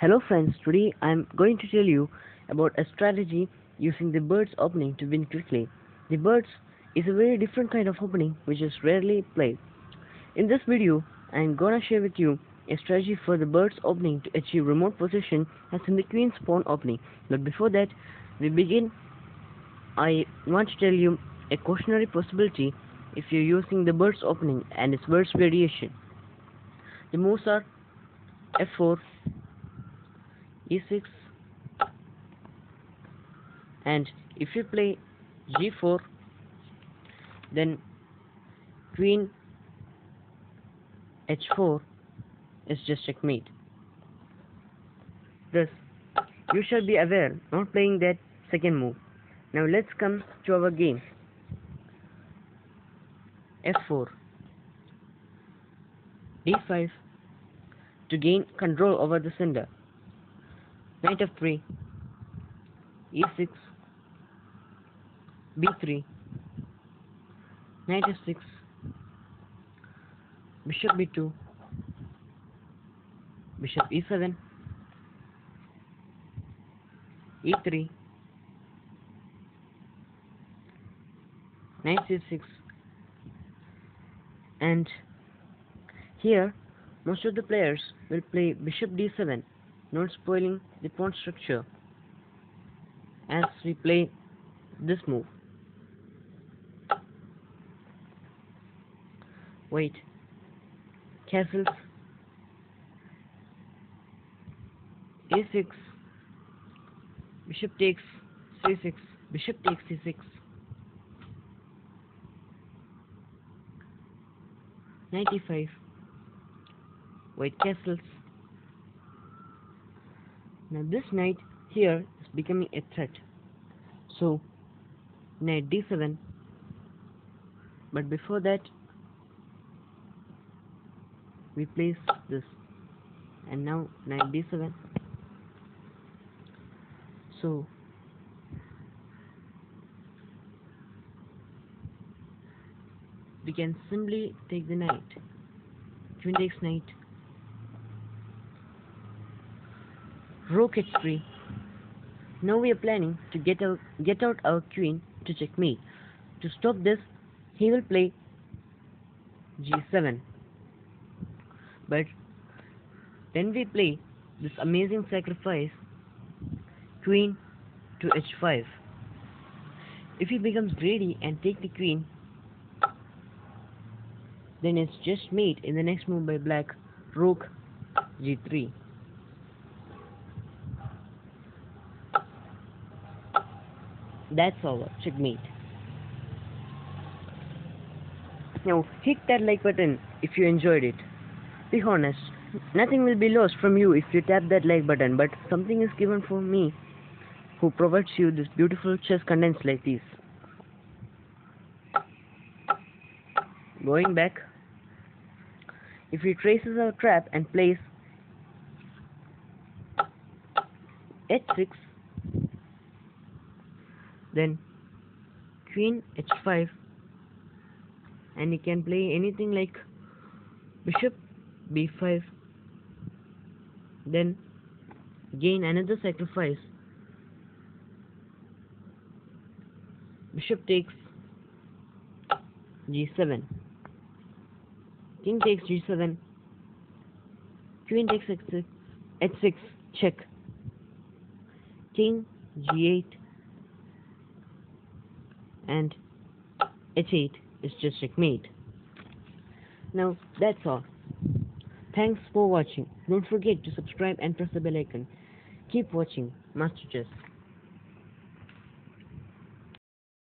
Hello friends, today I am going to tell you about a strategy using the bird's opening to win quickly. The birds is a very different kind of opening which is rarely played. In this video, I am gonna share with you a strategy for the bird's opening to achieve remote position as in the queen's pawn opening. But before that, we begin, I want to tell you a cautionary possibility if you're using the bird's opening and its bird's variation. The moves are f4, e6, and if you play g4, then queen h4 is just checkmate. Thus, you shall be aware not playing that second move. Now let's come to our game. f4, d5 to gain control over the center. Knight f3, e6, b3, knight f6, bishop b2, bishop e7, e3, knight c6, and here most of the players will play bishop d7, not spoiling the pawn structure as we play this move. Wait, castles, a6, bishop takes c6, bishop takes c6, knight e5, white castles. Now this knight here is becoming a threat, so knight d7, but before that we place this, and now knight d7, so we can simply take the knight, queen takes knight, rook h3. Now we are planning to get out our queen to checkmate. To stop this, he will play g7. But then we play this amazing sacrifice, queen to h5. If he becomes greedy and take the queen, then it's just mate in the next move by black, rook g3. That's all, checkmate. Now hit that like button if you enjoyed it. Be honest, nothing will be lost from you if you tap that like button, but something is given for me who provides you this beautiful chess contents like this. Going back, if he traces our trap and plays h6, then queen h5, and he can play anything like bishop b5, then gain another sacrifice, bishop takes g7, king takes g7, queen takes h6, check, king g8, and h8 is just checkmate. Now that's all. Thanks for watching. Don't forget to subscribe and press the bell icon. Keep watching Master Chess.